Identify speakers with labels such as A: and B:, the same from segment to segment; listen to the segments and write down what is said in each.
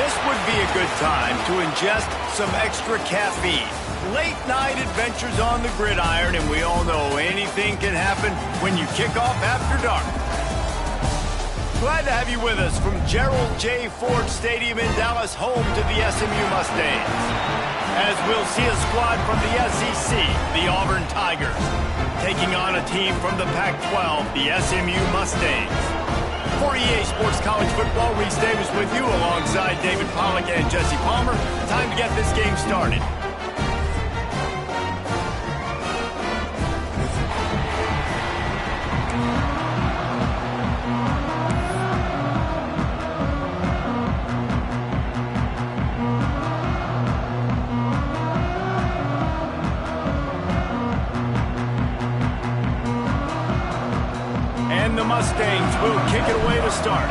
A: This would be a good time to ingest some extra caffeine. Late night adventures on the gridiron, and we all know anything can happen when you kick off after dark. Glad to have you with us from Gerald J. Ford Stadium in Dallas, home to the SMU Mustangs. As we'll see a squad from the SEC, the Auburn Tigers, taking on a team from the Pac-12, the SMU Mustangs. For EA Sports College Football, Reese Davis with you alongside David Pollack and Jesse Palmer. Time to get this game started. The Mustangs will kick it away to start.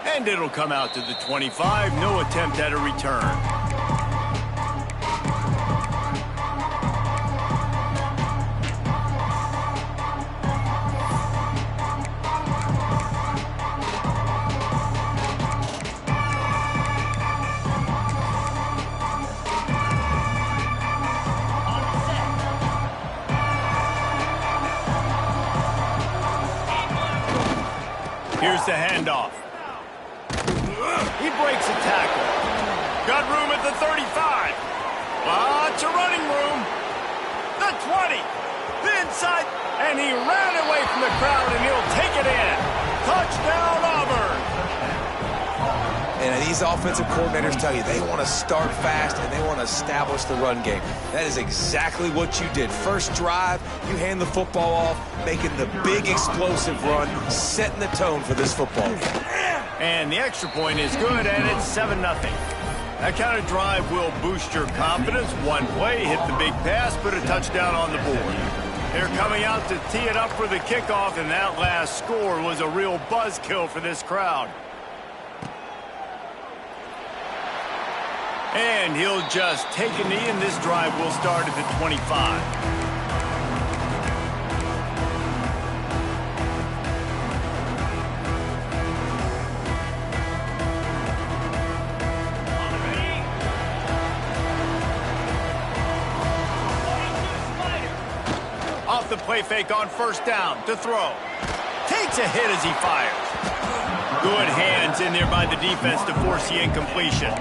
A: And it'll come out to the 25. No attempt at a return. Here's the handoff. He breaks a tackle. Got room at the 35. Lots of running room. The 20. The inside. And he ran away from the crowd, and he'll take it in. Touchdown, Auburn.
B: And these offensive coordinators tell you they want to start fast and they want to establish the run game. That is exactly what you did. First drive, you hand the football off, making the big explosive run, setting the tone for this football game.
A: And the extra point is good, and it's 7-0. That kind of drive will boost your confidence. One play, hit the big pass, put a touchdown on the board. They're coming out to tee it up for the kickoff, and that last score was a real buzzkill for this crowd. And he'll just take a knee, and this drive will start at the 25. Off the play fake on first down to throw. Takes a hit as he fires. Good hands in there by the defense to force the incompletion.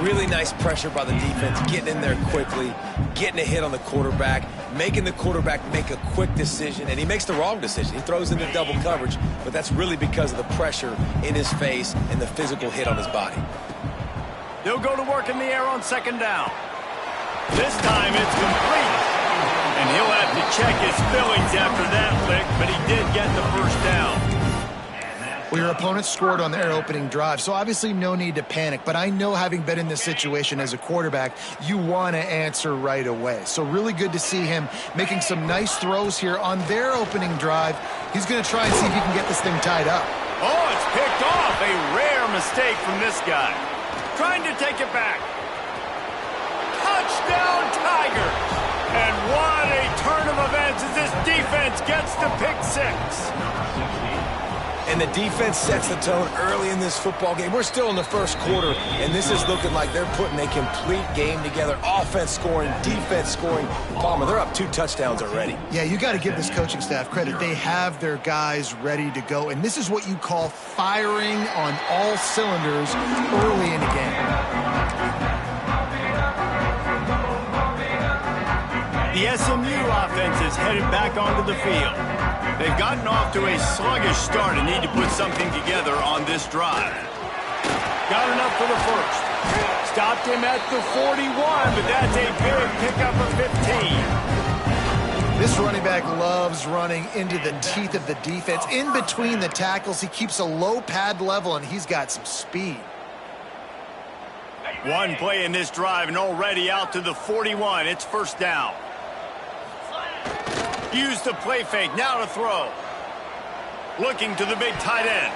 B: Really nice pressure by the defense, getting in there quickly, getting a hit on the quarterback, making the quarterback make a quick decision, and he makes the wrong decision. He throws into double coverage, but that's really because of the pressure in his face and the physical hit on his body.
A: They'll go to work in the air on second down. This time it's complete. And he'll have to check his fillings after that lick, but he did get the first down.
C: Well, your opponent scored on their opening drive, so obviously no need to panic. But I know, having been in this situation as a quarterback, you want to answer right away. So really good to see him making some nice throws here on their opening drive. He's going to try and see if he can get this thing tied up.
A: Oh, it's picked off. A rare mistake from this guy. Trying to take it back. Touchdown, Tigers! And what a turn of events as this defense gets to pick six.
B: And the defense sets the tone early in this football game. We're still in the first quarter, and this is looking like they're putting a complete game together. Offense scoring, defense scoring. Palmer, they're up 2 touchdowns already.
C: Yeah, you got to give this coaching staff credit. They have their guys ready to go, and this is what you call firing on all cylinders early in the game.
A: The SMU offense is headed back onto the field. They've gotten off to a sluggish start and need to put something together on this drive. Got enough for the first. Stopped him at the 41, but that's a big pickup of 15.
C: This running back loves running into the teeth of the defense. In between the tackles, he keeps a low pad level, and he's got some speed.
A: One play in this drive, and already out to the 41. It's first down. Use the play fake, now to throw. Looking to the big tight end.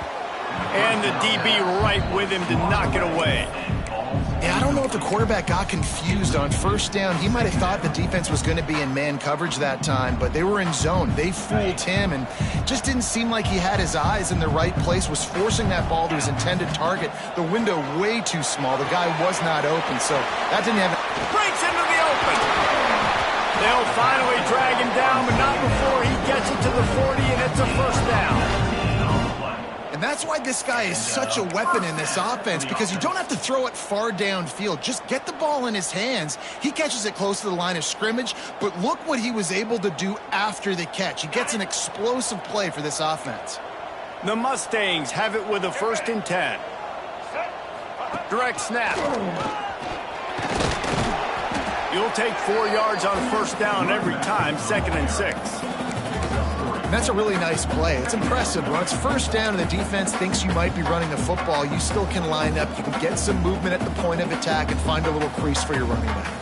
A: And the DB right with him to knock it away.
C: Yeah, I don't know if the quarterback got confused on first down. He might have thought the defense was going to be in man coverage that time, but they were in zone. They fooled him and just didn't seem like he had his eyes in the right place, was forcing that ball to his intended target. The window way too small. The guy was not open, so that didn't have...
A: Breaks into the open. They'll finally drag him down, but not before he gets it to the 40, and it's a first down.
C: And that's why this guy is such a weapon in this offense, because you don't have to throw it far downfield. Just get the ball in his hands. He catches it close to the line of scrimmage, but look what he was able to do after the catch. He gets an explosive play for this offense.
A: The Mustangs have it with a 1st and 10. Direct snap. You'll take 4 yards on first down every time, 2nd and 6.
C: And that's a really nice play. It's impressive. When it's first down and the defense thinks you might be running the football, you still can line up. You can get some movement at the point of attack and find a little crease for your running back.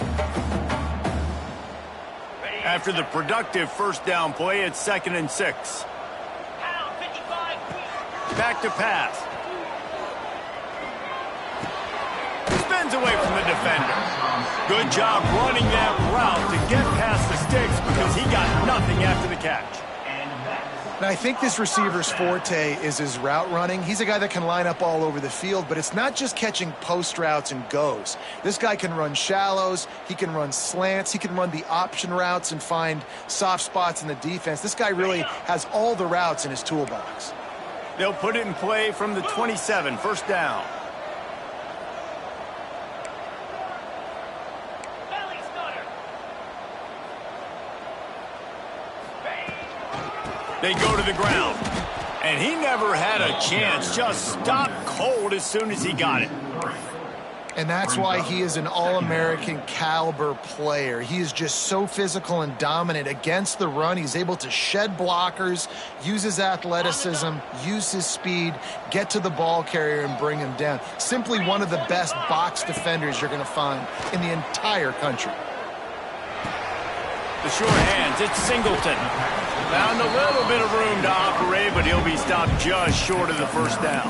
A: After the productive first down play, it's 2nd and 6. Back to pass. Spins away from the defender. Good job running that route to get past the sticks because he got nothing after the catch.
C: And I think this receiver's forte is his route running. He's a guy that can line up all over the field, but it's not just catching post routes and goes. This guy can run shallows, he can run slants, he can run the option routes and find soft spots in the defense. This guy really has all the routes in his toolbox.
A: They'll put it in play from the 27, first down. They go to the ground. And he never had a chance. Just stopped cold as soon as he got it.
C: And that's why he is an All-American caliber player. He is just so physical and dominant against the run. He's able to shed blockers, use his athleticism, use his speed, get to the ball carrier and bring him down. Simply one of the best box defenders you're going to find in the entire country.
A: The short hands, it's Singleton. Found a little bit of room to operate, but he'll be stopped just short of the first down.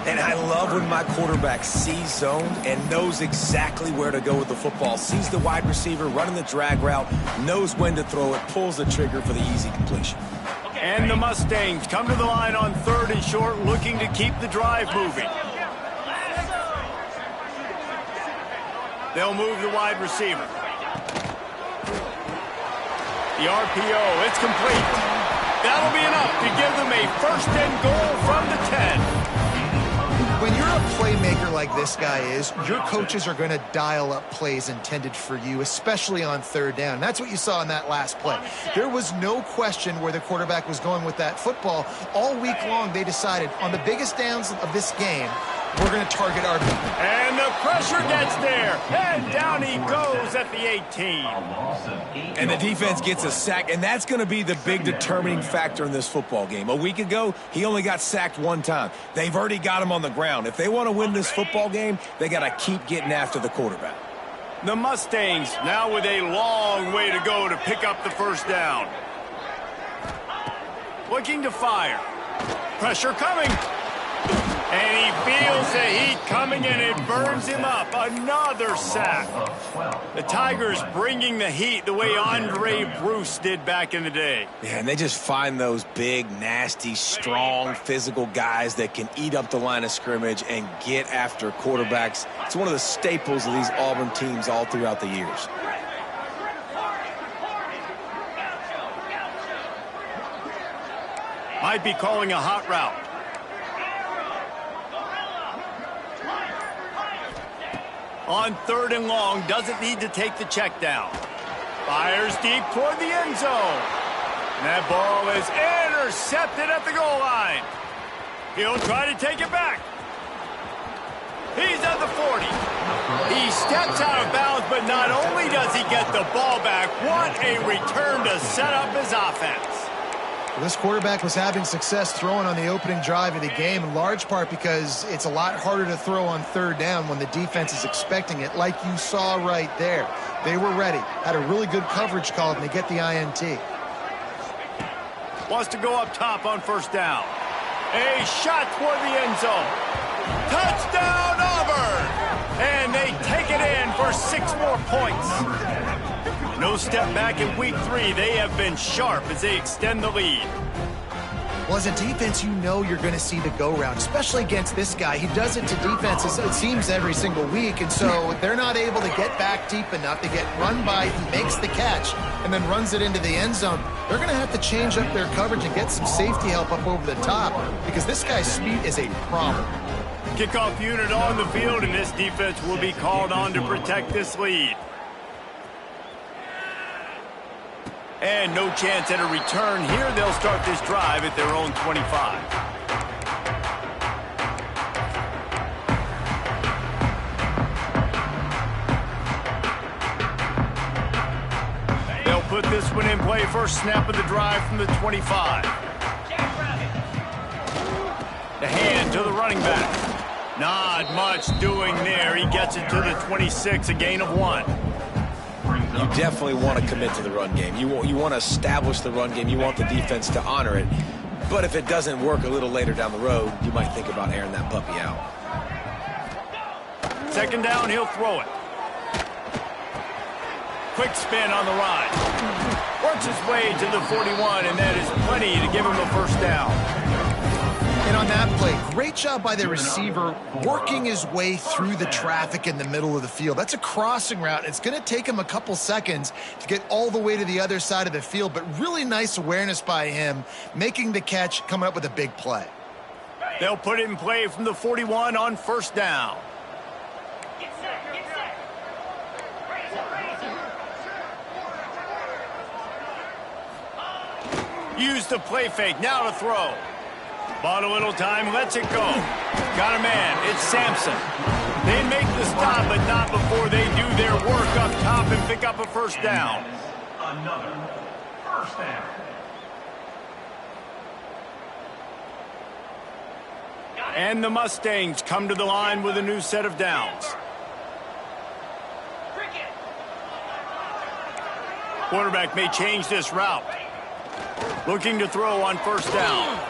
B: And I love when my quarterback sees zone and knows exactly where to go with the football. Sees the wide receiver running the drag route, knows when to throw it, pulls the trigger for the easy completion.
A: And the Mustangs come to the line on 3rd and short, looking to keep the drive moving. They'll move the wide receiver. The RPO, it's complete. That'll be enough to give them a 1st and goal from the 10.
C: When you're a playmaker like this guy is, your coaches are going to dial up plays intended for you, especially on 3rd down. That's what you saw in that last play. There was no question where the quarterback was going with that football. All week long, they decided on the biggest downs of this game, we're going to target our...
A: And the pressure gets there. And down he goes at the 18.
B: And the defense gets a sack, and that's going to be the big determining factor in this football game. A week ago, he only got sacked 1 time. They've already got him on the ground. If they want to win this football game, they got to keep getting after the quarterback.
A: The Mustangs now with a long way to go to pick up the first down. Looking to fire. Pressure coming. And he feels the heat coming, and it burns him up. Another sack. The Tigers bringing the heat the way Andre Bruce did back in the day.
B: Yeah, and they just find those big, nasty, strong, physical guys that can eat up the line of scrimmage and get after quarterbacks. It's one of the staples of these Auburn teams all throughout the years.
A: Might be calling a hot route. On 3rd and long, doesn't need to take the check down. Fires deep toward the end zone. And that ball is intercepted at the goal line. He'll try to take it back. He's at the 40. He steps out of bounds, but not only does he get the ball back, what a return to set up his offense.
C: This quarterback was having success throwing on the opening drive of the game, in large part because it's a lot harder to throw on 3rd down when the defense is expecting it, like you saw right there. They were ready, had a really good coverage call, and they get the INT.
A: Wants to go up top on 1st down. A shot toward the end zone. Touchdown, Auburn! 6 more points. No step back in week 3. They have been sharp as they extend the lead.
C: Well, as a defense, you know you're going to see the go-round, especially against this guy. He does it to defenses, it seems, every single week, and so they're not able to get back deep enough to get run by. He makes the catch and then runs it into the end zone. They're going to have to change up their coverage and get some safety help up over the top because this guy's speed is a problem.
A: Kickoff unit on the field, and this defense will be called on to protect this lead. And no chance at a return here. They'll start this drive at their own 25. They'll put this one in play. First snap of the drive from the 25. The hand to the running back. Not much doing there. He gets it to the 26, a gain of 1.
B: You definitely want to commit to the run game. You want to establish the run game. You want the defense to honor it. But if it doesn't work a little later down the road, you might think about airing that puppy out.
A: Second down, he'll throw it. Quick spin on the ride. Works his way to the 41, and that is plenty to give him a first down.
C: And on that play, great job by the receiver working his way through the traffic in the middle of the field. That's a crossing route. It's going to take him a couple seconds to get all the way to the other side of the field, but really nice awareness by him, making the catch, coming up with a big play.
A: They'll put it in play from the 41 on first down. Use the play fake, now to throw. Bought a little time, lets it go. Got a man, it's Sampson. They make the stop, but not before they do their work up top and pick up a first down.
D: Another first down.
A: And the Mustangs come to the line with a new set of downs. Quarterback may change this route. Looking to throw on first down.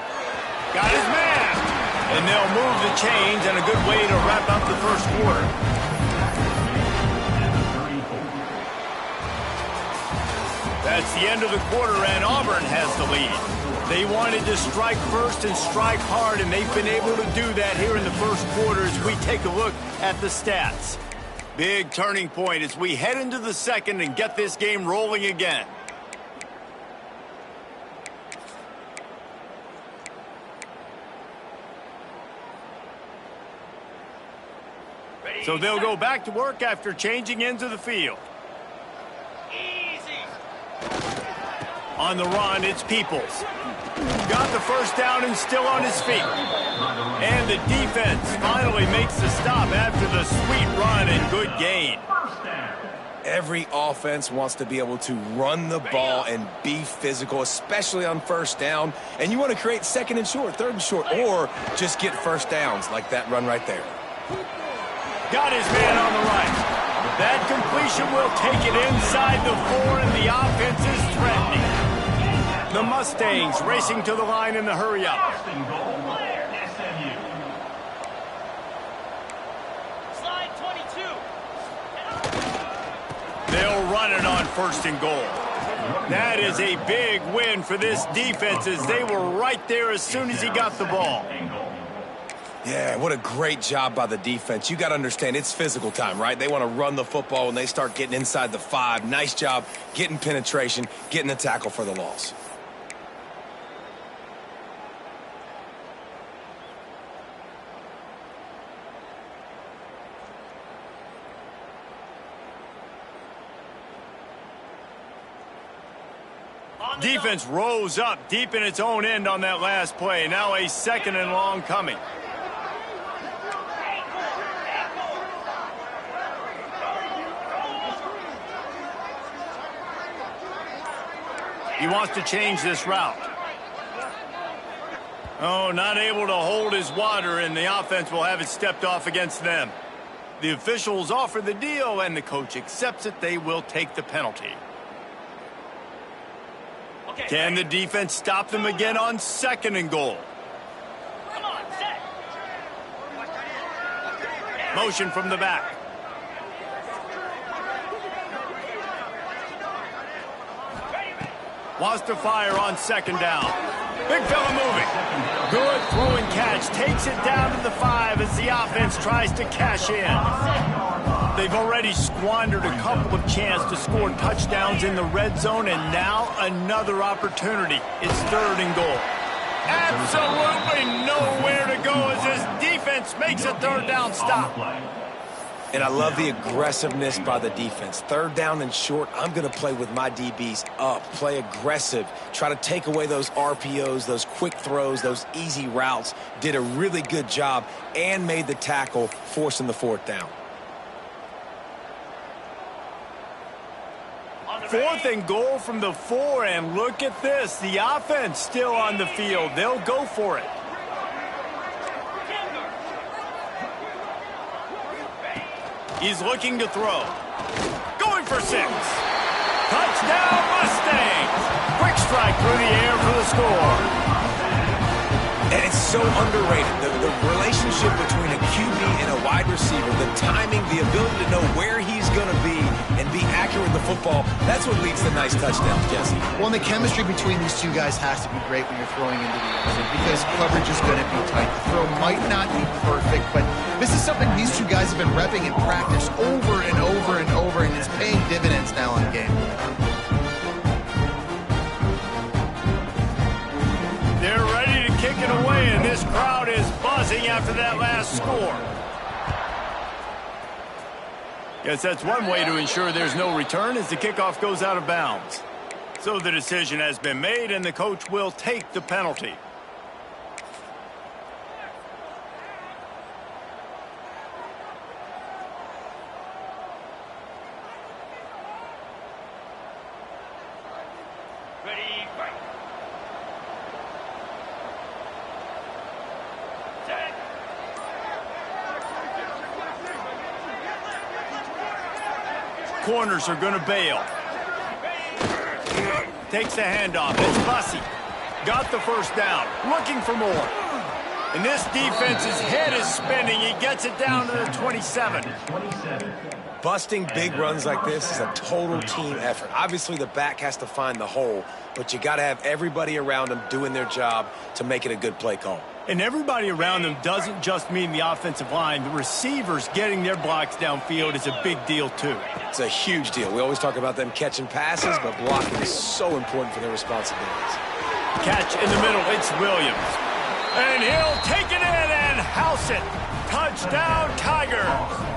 A: Got his man. And they'll move the chains, and a good way to wrap up the first quarter. That's the end of the quarter, and Auburn has the lead. They wanted to strike first and strike hard, and they've been able to do that here in the first quarter as we take a look at the stats. Big turning point as we head into the second and get this game rolling again. So they'll go back to work after changing into the field. On the run, it's Peoples. Got the first down and still on his feet. And the defense finally makes the stop after the sweet run and good gain.
B: Every offense wants to be able to run the ball and be physical, especially on first down. And you want to create second and short, third and short, or just get first downs like that run right there.
A: Got his man on the right. That completion will take it inside the 4, and the offense is threatening. The Mustangs racing to the line in the hurry-up.
D: Slide 22.
A: They'll run it on first and goal. That is a big win for this defense as they were right there as soon as he got the ball.
B: Yeah, what a great job by the defense. You got to understand, it's physical time, right? They want to run the football when they start getting inside the 5. Nice job getting penetration, getting the tackle for the loss.
A: Defense rose up deep in its own end on that last play. Now a second and long coming. He wants to change this route. Oh, not able to hold his water, and the offense will have it stepped off against them. The officials offer the deal, and the coach accepts it. They will take the penalty. Can the defense stop them again on second and goal?
D: Come on, set.
A: Motion from the back. Wants to fire on second down. Big fella moving. Good throwing catch. Takes it down to the 5 as the offense tries to cash in. They've already squandered a couple of chances to score touchdowns in the red zone, and now another opportunity. It's 3rd and goal. Absolutely nowhere to go as this defense makes a 3rd down stop.
B: And I love the aggressiveness by the defense. 3rd down and short, I'm going to play with my DBs up, play aggressive, try to take away those RPOs, those quick throws, those easy routes. Did a really good job and made the tackle, forcing the 4th down.
A: 4th and goal from the 4, and look at this. The offense still on the field. They'll go for it. He's looking to throw. Going for 6. Touchdown, Mustangs. Quick strike through the air for the score.
B: And it's so underrated. The relationship between a QB and a wide receiver, the timing, the ability to know where he's going to be and be accurate with the football, that's what leads to nice touchdowns, Jesse.
C: Well, and the chemistry between these two guys has to be great when you're throwing into the end zone because coverage is going to be tight. The throw might not be perfect, but this is something these two guys have been repping in practice over and over and over, and it's paying dividends now on game day.
A: They're ready to kick it away, and this crowd is buzzing after that last score. Guess that's one way to ensure there's no return as the kickoff goes out of bounds. So the decision has been made, and the coach will take the penalty.
D: Ready, fight. Set.
A: Corners are going to bail. Takes the handoff. It's Bussey. Got the 1st down. Looking for more. And this defense's head is spinning. He gets it down to the 27.
B: Busting big runs like this is a total team effort. Obviously, the back has to find the hole, but you got to have everybody around them doing their job to make it a good play call.
A: And everybody around them doesn't just mean the offensive line. The receivers getting their blocks downfield is a big deal, too.
B: It's a huge deal. We always talk about them catching passes, but blocking is so important for their responsibilities.
A: Catch in the middle. It's Williams. And he'll take it in and house it. Touchdown, Tigers.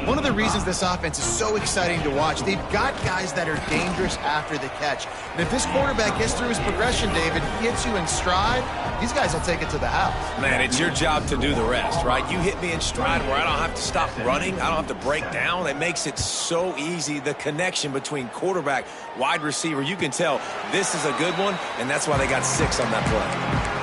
C: One of the reasons this offense is so exciting to watch, they've got guys that are dangerous after the catch. And if this quarterback gets through his progression, David, hits you in stride, these guys will take it to the house.
B: Man, it's your job to do the rest, right? You hit me in stride where I don't have to stop running. I don't have to break down. It makes it so easy. The connection between quarterback, wide receiver, you can tell this is a good one, and that's why they got 6 on that play.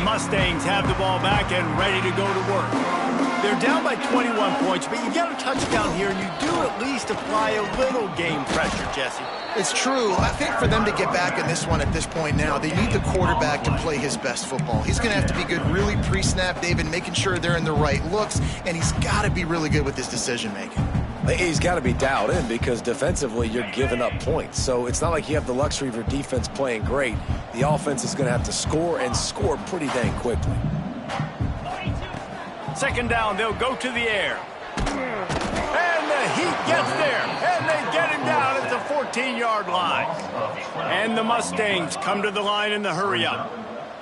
A: Mustangs have the ball back and ready to go to work. They're down by 21 points, but you get a touchdown here, and you do at least apply a little game pressure, Jesse.
C: It's true. I think for them to get back in this one at this point now, they need the quarterback to play his best football. He's going to have to be good really pre-snap, David, making sure they're in the right looks, and he's got to be really good with his decision-making.
B: He's got to be dialed in because defensively you're giving up points. So it's not like you have the luxury of your defense playing great. The offense is going to have to score and score pretty dang quickly.
A: 2nd down, they'll go to the air. And the Heat gets there, and they get him down at the 14-yard line. And the Mustangs come to the line in the hurry-up.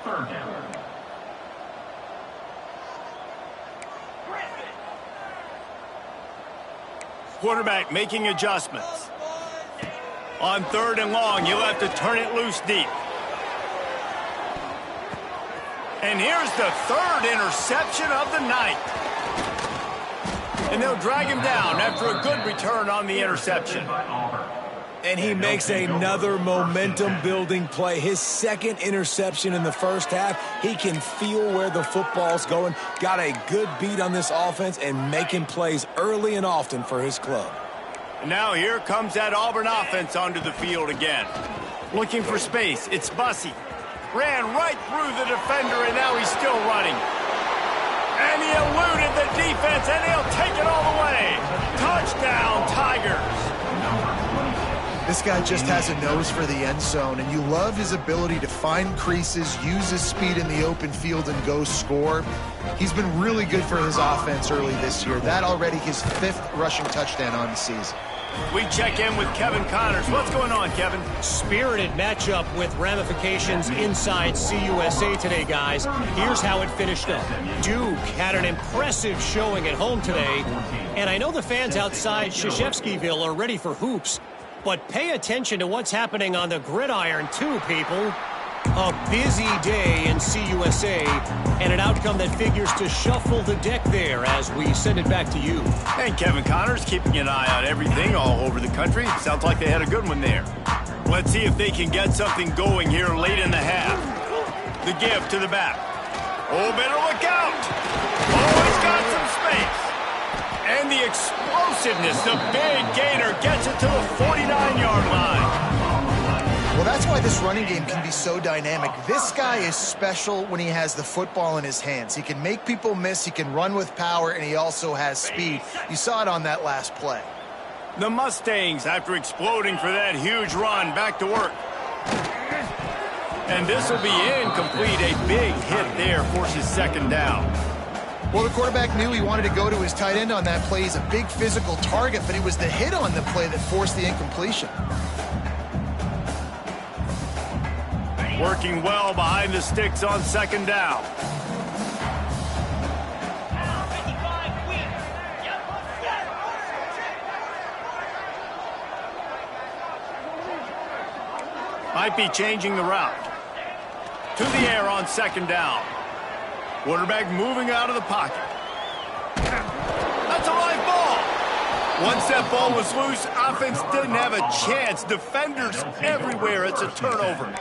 D: 3rd down.
A: Quarterback making adjustments. On 3rd and long, you'll have to turn it loose deep. And here's the 3rd interception of the night. And they'll drag him down after a good return on the interception.
B: And he makes another momentum-building play. His 2nd interception in the first half. He can feel where the football's going. Got a good beat on this offense and making plays early and often for his club.
A: And now here comes that Auburn offense onto the field again. Looking for space. It's Bussey. Ran right through the defender, and now he's still running. And he eluded the defense, and he'll take it all the way. Touchdown, Tigers.
C: This guy just has a nose for the end zone, and you love his ability to find creases, use his speed in the open field, and go score. He's been really good for his offense early this year. That already his 5th rushing touchdown on the season.
A: We check in with Kevin Connors. What's going on, Kevin?
E: Spirited matchup with ramifications inside CUSA today, guys. Here's how it finished up. Duke had an impressive showing at home today, and I know the fans outside Krzyzewskiville are ready for hoops, but pay attention to what's happening on the gridiron too, people. A busy day in CUSA, and an outcome that figures to shuffle the deck there as we send it back to you.
A: And Kevin Connors keeping an eye on everything all over the country. Sounds like they had a good one there. Let's see if they can get something going here late in the half. The give to the back. Oh, better look out. Oh, he's got some space. And the explosiveness, the big gainer gets it to the 49-yard line.
C: Well, that's why this running game can be so dynamic. This guy is special when he has the football in his hands. He can make people miss, he can run with power, and he also has speed. You saw it on that last play.
A: The Mustangs, after exploding for that huge run, back to work. And this will be incomplete. A big hit there forces 2nd down.
C: Well, the quarterback knew he wanted to go to his tight end on that play. He's a big physical target, but it was the hit on the play that forced the incompletion.
A: Working well behind the sticks on 2nd down. Might be changing the route. To the air on 2nd down. Quarterback moving out of the pocket. That's a live ball. Once that ball was loose, offense didn't have a chance. Defenders everywhere. It's a turnover.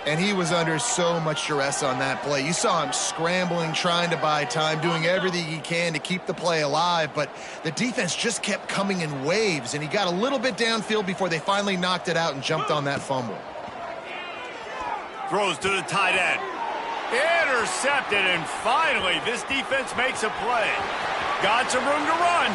C: And he was under so much duress on that play. You saw him scrambling, trying to buy time, doing everything he can to keep the play alive, but the defense just kept coming in waves, and he got a little bit downfield before they finally knocked it out and jumped on that fumble.
A: Throws to the tight end. Intercepted, and finally this defense makes a play. Got some room to run.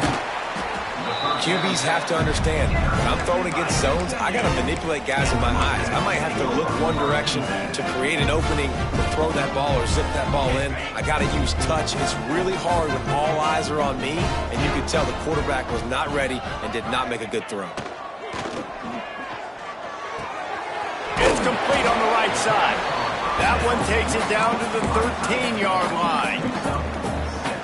B: QBs have to understand, when I'm throwing against zones, I got to manipulate guys in my eyes. I might have to look one direction to create an opening to throw that ball or zip that ball in. I got to use touch. It's really hard when all eyes are on me, and you can tell the quarterback was not ready and did not make a good throw.
A: It's complete on the right side. That one takes it down to the 13-yard line.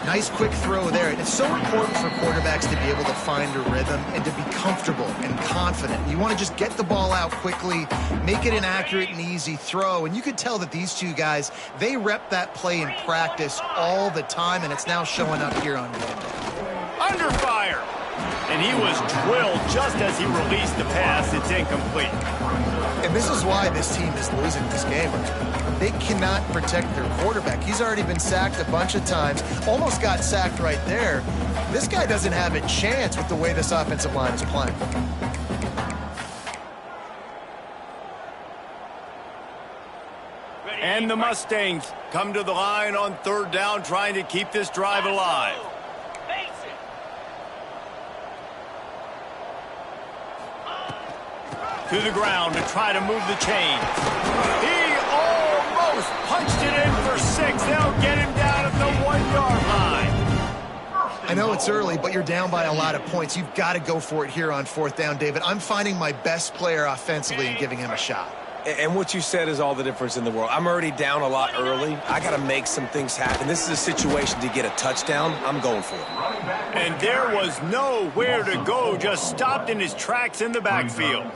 C: Nice quick throw there. It's so important for quarterbacks to be able to find a rhythm and to be comfortable and confident. You want to just get the ball out quickly, make it an accurate and easy throw. And you could tell that these two guys, they rep that play in practice all the time, and it's now showing up here on game day.
A: Under fire. And he was drilled just as he released the pass. It's incomplete.
C: And this is why this team is losing this game. They cannot protect their quarterback. He's already been sacked a bunch of times, almost got sacked right there. This guy doesn't have a chance with the way this offensive line is playing.
A: And the Mustangs come to the line on 3rd down, trying to keep this drive alive. To the ground to try to move the chains. He almost punched it in for 6. They'll get him down at the 1-yard line.
C: I know it's early, but you're down by a lot of points. You've got to go for it here on 4th down, David. I'm finding my best player offensively and giving him a shot.
B: And what you said is all the difference in the world. I'm already down a lot early. I got to make some things happen. This is a situation to get a touchdown. I'm going for it.
A: And there was nowhere to go, just stopped in his tracks in the backfield.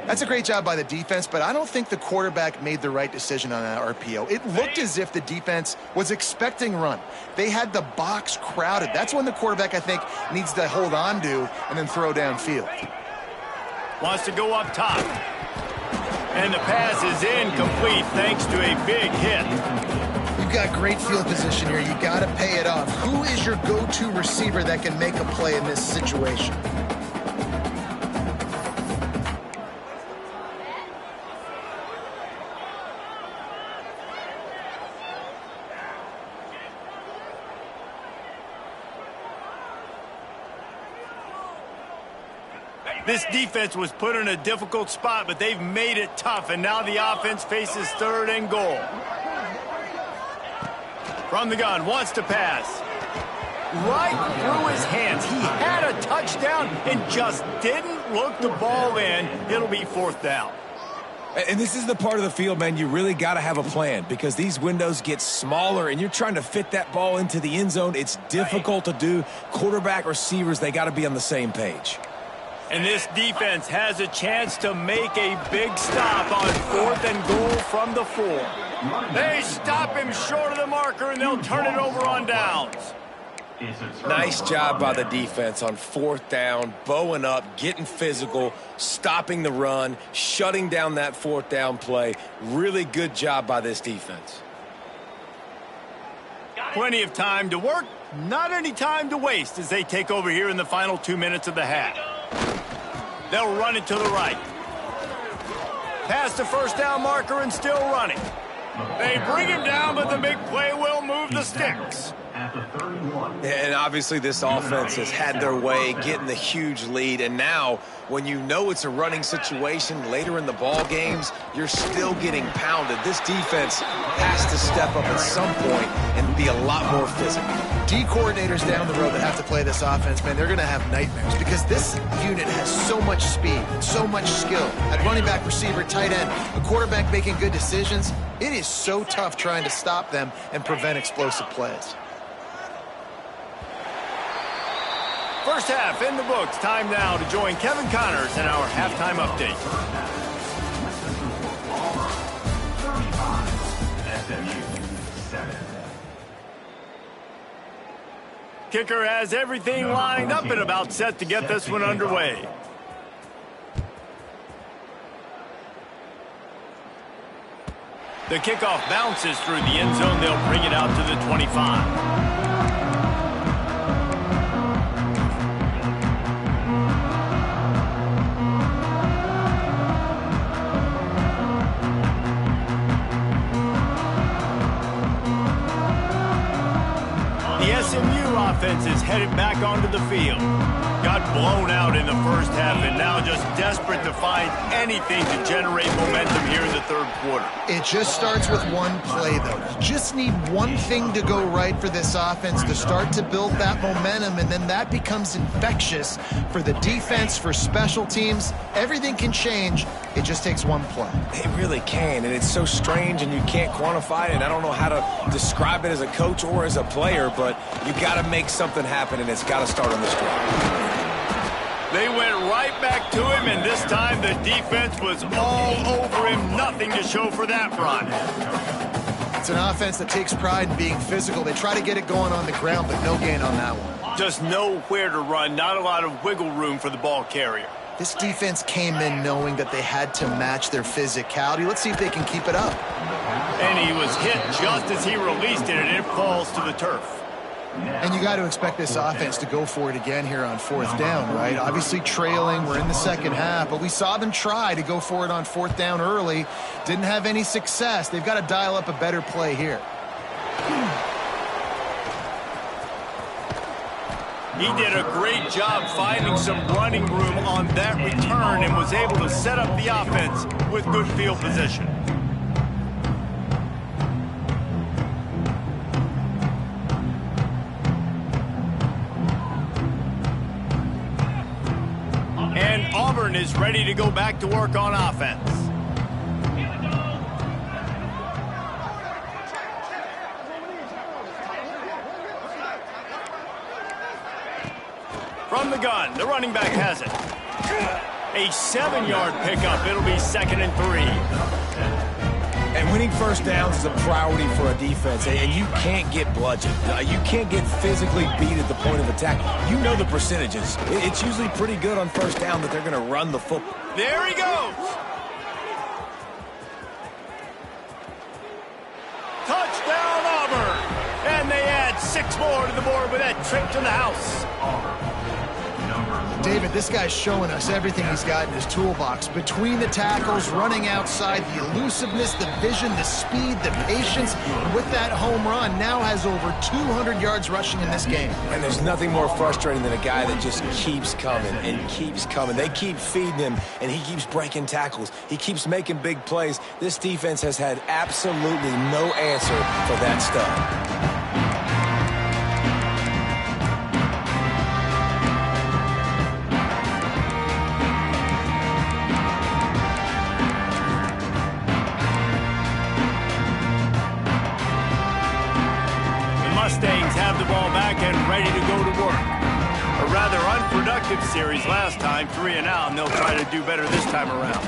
C: That's a great job by the defense, but I don't think the quarterback made the right decision on that RPO. It looked as if the defense was expecting run. They had the box crowded. That's when the quarterback, I think, needs to hold on to and then throw downfield.
A: Wants to go up top. And the pass is incomplete thanks to a big hit.
C: You've got great field position here. You got to pay it off. Who is your go-to receiver that can make a play in this situation?
A: This defense was put in a difficult spot, but they've made it tough, and now the offense faces 3rd and goal. From the gun, wants to pass. Right through his hands. He had a touchdown and just didn't look the ball in. It'll be 4th down.
B: And this is the part of the field, man, you really got to have a plan because these windows get smaller and you're trying to fit that ball into the end zone. It's difficult to do. Quarterback, receivers, they got to be on the same page.
A: And this defense has a chance to make a big stop on 4th and goal from the 4. They stop him short of the marker, and they'll turn it over on downs.
B: Nice job by the defense on 4th down, bowing up, getting physical, stopping the run, shutting down that 4th down play. Really good job by this defense.
A: Plenty of time to work, not any time to waste as they take over here in the final 2 minutes of the half. They'll run it to the right. Past the 1st down marker and still running. They bring him down, but the big play will move the sticks.
B: And obviously this offense has had their way getting the huge lead, and now when you know it's a running situation later in the ball games, you're still getting pounded. This defense has to step up at some point and be a lot more physical.
C: D coordinators down the road that have to play this offense, man, they're going to have nightmares because this unit has so much speed, so much skill. At running back, receiver, tight end, a quarterback making good decisions, it is so tough trying to stop them and prevent explosive plays.
A: First half in the books. Time now to join Kevin Connors in our halftime update. Kicker has everything lined up and about set to get this one underway. The kickoff bounces through the end zone. They'll bring it out to the 25. The SMU offense is headed back onto the field. Got blown out in the first half and now just desperate to find anything to generate momentum here in the 3rd quarter.
C: It just starts with one play, though. You just need one thing to go right for this offense to start to build that momentum, and then that becomes infectious for the defense, for special teams. Everything can change. It just takes one play.
B: It really can, and it's so strange and you can't quantify it, and I don't know how to describe it as a coach or as a player, but you got to make something happen, and it's got to start on this drive.
A: They went right back to him, and this time the defense was all over him. Nothing to show for that run.
C: It's an offense that takes pride in being physical. They try to get it going on the ground, but no gain on that one.
A: Just nowhere to run, not a lot of wiggle room for the ball carrier.
C: This defense came in knowing that they had to match their physicality. Let's see if they can keep it up.
A: And he was hit just as he released it, and it falls to the turf.
C: And you got to expect this offense to go for it again here on 4th down, right? Obviously trailing, we're in the second half, but we saw them try to go for it on 4th down early. Didn't have any success. They've got to dial up a better play here.
A: He did a great job finding some running room on that return and was able to set up the offense with good field position. And Auburn is ready to go back to work on offense. From the gun, the running back has it. A 7-yard pickup. It'll be 2nd and 3.
B: And winning first downs is a priority for a defense, and you can't get bludgeoned. You can't get physically beat at the point of attack. You know the percentages. It's usually pretty good on first down that they're going to run the football.
A: There he goes. Touchdown, Auburn. And they add 6 more to the board with that trip to the house.
D: Number
C: David, this guy's showing us everything he's got in his toolbox. Between the tackles, running outside, the elusiveness, the vision, the speed, the patience. And with that home run, now has over 200 yards rushing in this game.
B: And there's nothing more frustrating than a guy that just keeps coming and keeps coming. They keep feeding him, and he keeps breaking tackles. He keeps making big plays. This defense has had absolutely no answer for that stuff.
A: Mustangs have the ball back and ready to go to work. A rather unproductive series last time, 3 and out, and they'll try to do better this time around.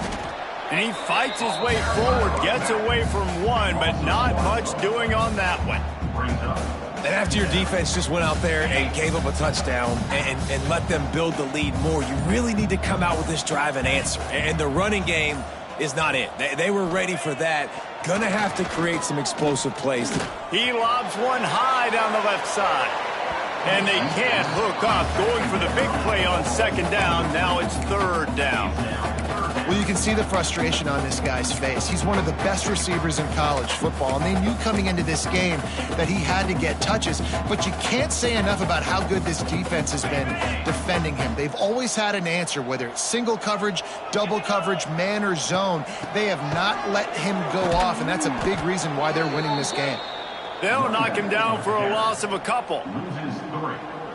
A: And he fights his way forward, gets away from one, but not much doing on that one.
B: And after your defense just went out there and gave up a touchdown and let them build the lead more, you really need to come out with this drive and answer. And the running game is not it. They were ready for that. Gonna have to create some explosive plays.
A: He lobs one high down the left side. And they can't hook up. Going for the big play on second down. Now it's third down.
C: Well, you can see the frustration on this guy's face. He's one of the best receivers in college football, and they knew coming into this game that he had to get touches, but you can't say enough about how good this defense has been defending him. They've always had an answer, whether it's single coverage, double coverage, man or zone. They have not let him go off, and that's a big reason why they're winning this game.
A: They'll knock him down for a loss of a couple.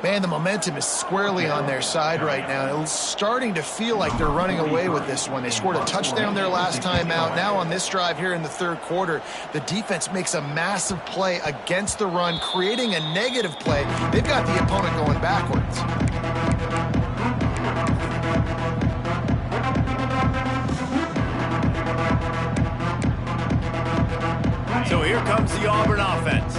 C: Man, the momentum is squarely on their side right now. It's starting to feel like they're running away with this one. They scored a touchdown their last time out. Now on this drive here in the third quarter, the defense makes a massive play against the run, creating a negative play. They've got the opponent going backwards.
A: So here comes the Auburn offense.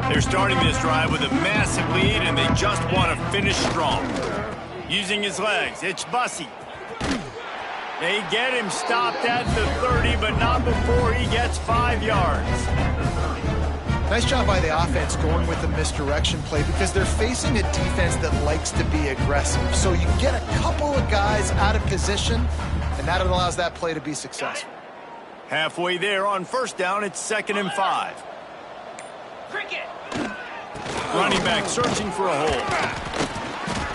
A: They're starting this drive with a massive lead, and they just want to finish strong. Using his legs, it's Bussey. They get him stopped at the 30, but not before he gets 5 yards.
C: Nice job by the offense going with the misdirection play because they're facing a defense that likes to be aggressive. So you get a couple of guys out of position, and that allows that play to be successful.
A: Halfway there on first down, it's 2nd and 5. Running back searching for a hole.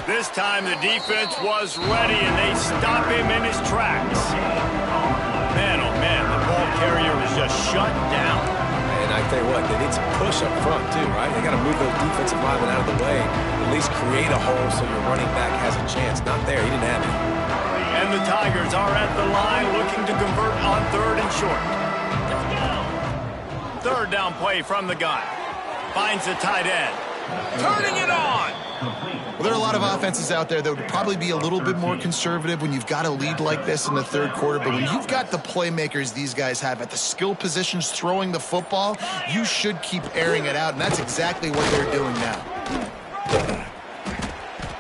A: This time the defense was ready, and they stop him in his tracks. Man, oh man, the ball carrier was just shut down.
B: And I tell you what, they need some push up front too, right? They got to move those defensive linemen out of the way, at least create a hole so your running back has a chance. Not there, he didn't have it.
A: And the Tigers are at the line looking to convert on 3rd and short. Third down play from the gun. Finds the tight end. Turning it on.
C: Well, there are a lot of offenses out there that would probably be a little bit more conservative when you've got a lead like this in the third quarter. But when you've got the playmakers these guys have at the skill positions throwing the football, you should keep airing it out. And that's exactly what they're doing now.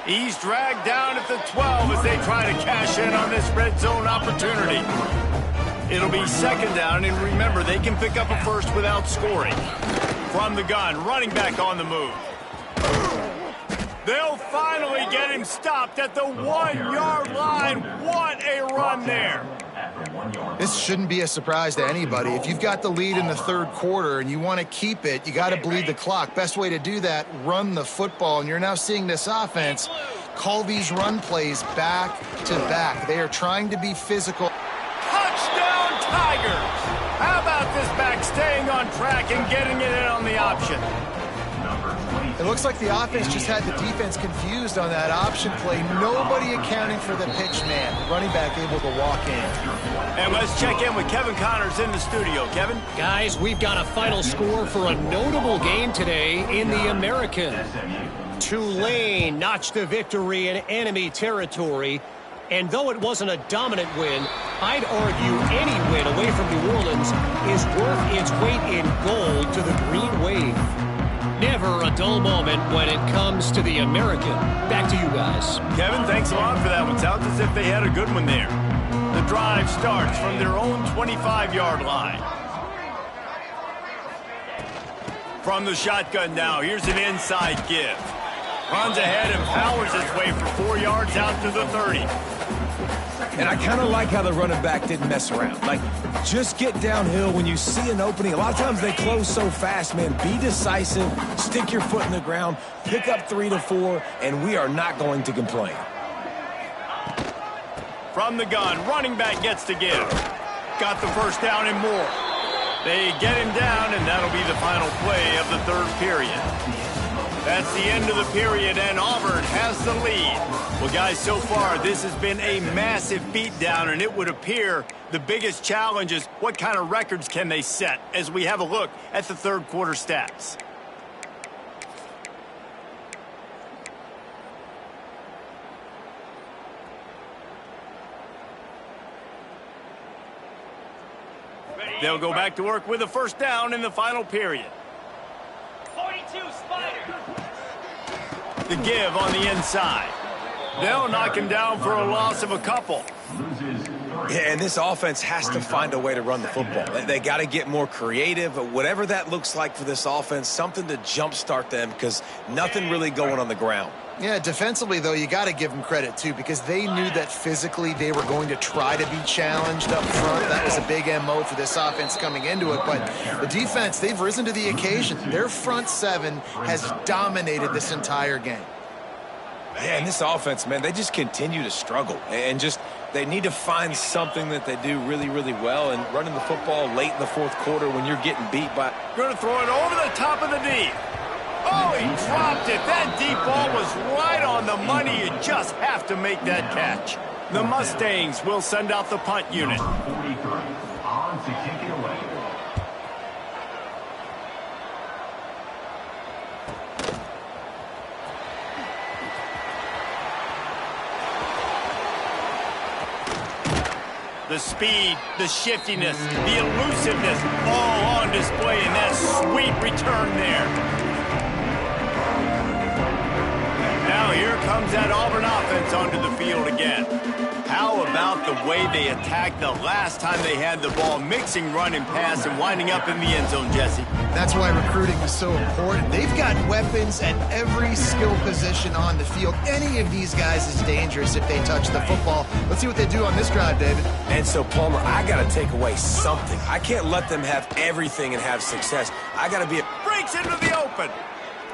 A: He's dragged down at the 12 as they try to cash in on this red zone opportunity. It'll be 2nd down, and remember, they can pick up a first without scoring. From the gun, running back on the move. They'll finally get him stopped at the 1-yard line. What a run there.
C: This shouldn't be a surprise to anybody. If you've got the lead in the third quarter and you want to keep it, you got to bleed the clock. Best way to do that, run the football. And you're now seeing this offense call these run plays back to back. They are trying to be physical.
A: Touchdown, Tigers! How about this back staying on track and getting it in on the option?
C: It looks like the offense just had the defense confused on that option play. Nobody accounting for the pitch man. Running back able to walk in.
A: And let's check in with Kevin Connors in the studio. Kevin?
E: Guys, we've got a final score for a notable game today in the American. Tulane notched a victory in enemy territory. And though it wasn't a dominant win, I'd argue any win away from New Orleans is worth its weight in gold to the Green Wave. Never a dull moment when it comes to the American. Back to you guys.
A: Kevin, thanks a lot for that one. Sounds as if they had a good one there. The drive starts from their own 25-yard line. From the shotgun now, here's an inside give. Runs ahead and powers his way for 4 yards out to the 30.
B: And I kind of like how the running back didn't mess around. Like, just get downhill when you see an opening. A lot of times they close so fast, man. Be decisive, stick your foot in the ground, pick up 3 to 4, and we are not going to complain.
A: From the gun, running back gets to give. Got the first down and more. They get him down, and that'll be the final play of the third period. That's the end of the period, and Auburn has the lead. Well, guys, so far, this has been a massive beatdown, and it would appear the biggest challenge is what kind of records can they set as we have a look at the third quarter stats. They'll go back to work with a first down in the final period.
D: 42 Spider.
A: The give on the inside. They'll knock him down for a loss of a couple.
B: Yeah, and this offense has to find a way to run the football. They got to get more creative, whatever that looks like for this offense, something to jumpstart them because nothing really going on the ground.
C: Yeah, defensively, though, you got to give them credit, too, because they knew that physically they were going to try to be challenged up front. That was a big MO for this offense coming into it. But the defense, they've risen to the occasion. Their front seven has dominated this entire game.
B: Yeah, and this offense, man, they just continue to struggle. And just they need to find something that they do really, really well. And running the football late in the fourth quarter when you're getting beat by...
A: Going to throw it over the top of the deep. Oh, he dropped it. That deep ball was right on the money. You just have to make that catch. The Mustangs will send out the punt unit.
D: 43 on to kick it away.
A: The speed, the shiftiness, the elusiveness, all on display in that sweet return there. Now here comes that Auburn offense onto the field again. How about the way they attacked the last time they had the ball, mixing run and pass and winding up in the end zone, Jesse?
C: That's why recruiting is so important. They've got weapons at every skill position on the field. Any of these guys is dangerous if they touch the football. Let's see what they do on this drive, David.
B: And so, Palmer, I got to take away something. I can't let them have everything and have success. I got to be...
A: Breaks into the open.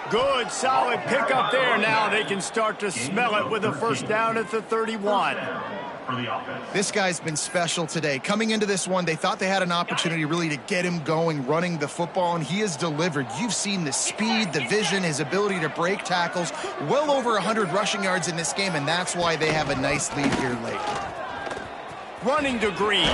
A: Good, solid pickup there. Now they can start to smell it with a first down at the 31.
C: This guy's been special today. Coming into this one, they thought they had an opportunity really to get him going, running the football, and he has delivered. You've seen the speed, the vision, his ability to break tackles. Well over 100 rushing yards in this game, and that's why they have a nice lead here late.
A: Running to Green.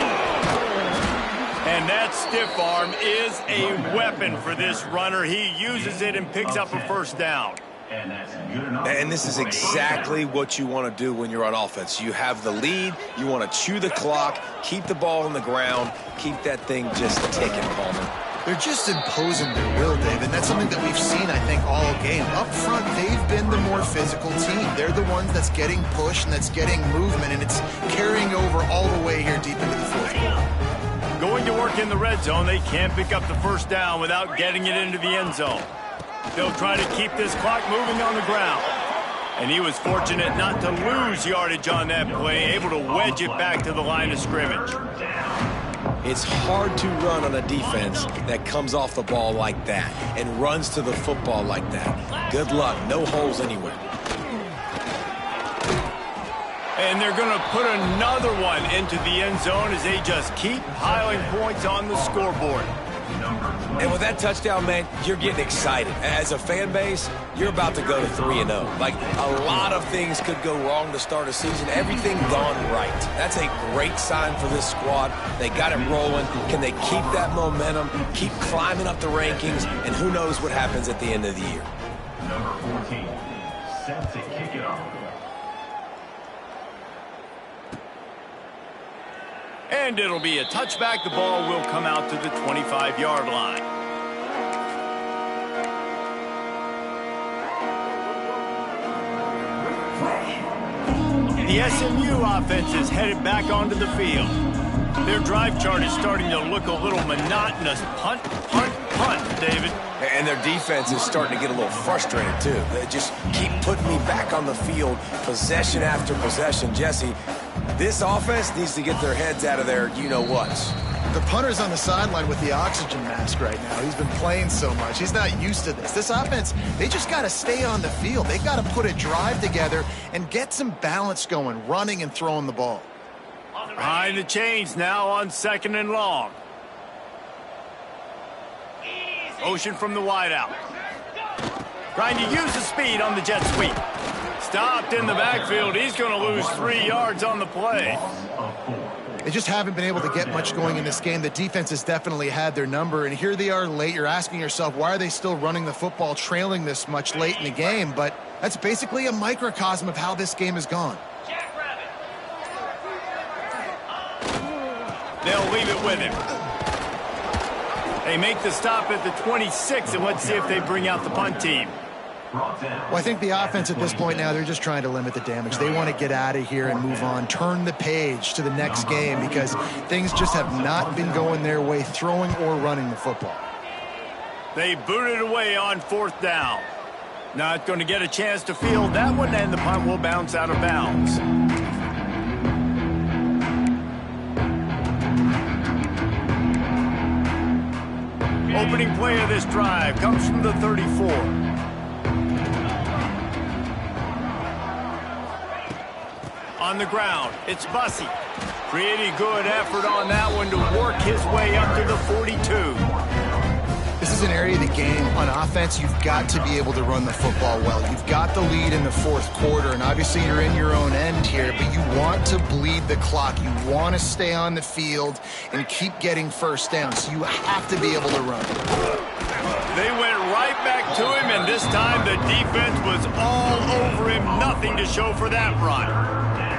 A: And that stiff arm is a weapon for this runner. He uses it and picks up a first down.
B: And this is exactly what you want to do when you're on offense. You have the lead, you want to chew the clock, keep the ball on the ground, keep that thing just ticking, Palmer.
C: They're just imposing their will, David. That's something that we've seen, I think, all game. Up front, they've been the more physical team. They're the ones that's getting pushed and that's getting movement, and it's carrying over all the way here deep into the fourth quarter.
A: Going to work in the red zone, they can't pick up the first down without getting it into the end zone. They'll try to keep this clock moving on the ground. And he was fortunate not to lose yardage on that play, able to wedge it back to the line of scrimmage.
B: It's hard to run on a defense that comes off the ball like that and runs to the football like that. Good luck. No holes anywhere.
A: And they're going to put another one into the end zone as they just keep piling points on the scoreboard.
B: And with that touchdown, man, you're getting excited. As a fan base, you're about to go to 3-0. Like, a lot of things could go wrong to start a season. Everything gone right. That's a great sign for this squad. They got it rolling. Can they keep that momentum, keep climbing up the rankings, and who knows what happens at the end of the year.
D: Number 14, set to kick it off.
A: And it'll be a touchback. The ball will come out to the 25-yard line. The SMU offense is headed back onto the field. Their drive chart is starting to look a little monotonous. Punt, punt, punt. David.
B: And their defense is starting to get a little frustrated, too. They just keep putting me back on the field, possession after possession. Jesse, this offense needs to get their heads out of their you-know-whats.
C: The punter's on the sideline with the oxygen mask right now. He's been playing so much. He's not used to this. This offense, they just got to stay on the field. They got to put a drive together and get some balance going, running and throwing the ball.
A: Behind the chains now on 2nd and long. Motion from the wideout. Trying to use the speed on the jet sweep. Stopped in the backfield. He's going to lose 3 yards on the play.
C: They just haven't been able to get much going in this game. The defense has definitely had their number, and here they are late. You're asking yourself, why are they still running the football, trailing this much late in the game? But that's basically a microcosm of how this game has gone.
A: They'll leave it with him. They make the stop at the 26, and let's see if they bring out the punt team.
C: Well, I think the offense at this point now, they're just trying to limit the damage. They want to get out of here and move on, turn the page to the next game because things just have not been going their way, throwing or running the football.
A: They booted away on 4th down. Not going to get a chance to field that one, and the punt will bounce out of bounds. Opening play of this drive comes from the 34. On the ground, it's Bussey. Pretty good effort on that one to work his way up to the 42.
C: This is an area of the game on offense. You've got to be able to run the football well. You've got the lead in the 4th quarter, and obviously you're in your own end here, but you want to bleed the clock. You want to stay on the field and keep getting first down, so you have to be able to run.
A: They went right back to him, and this time the defense was all over him. Nothing to show for that run.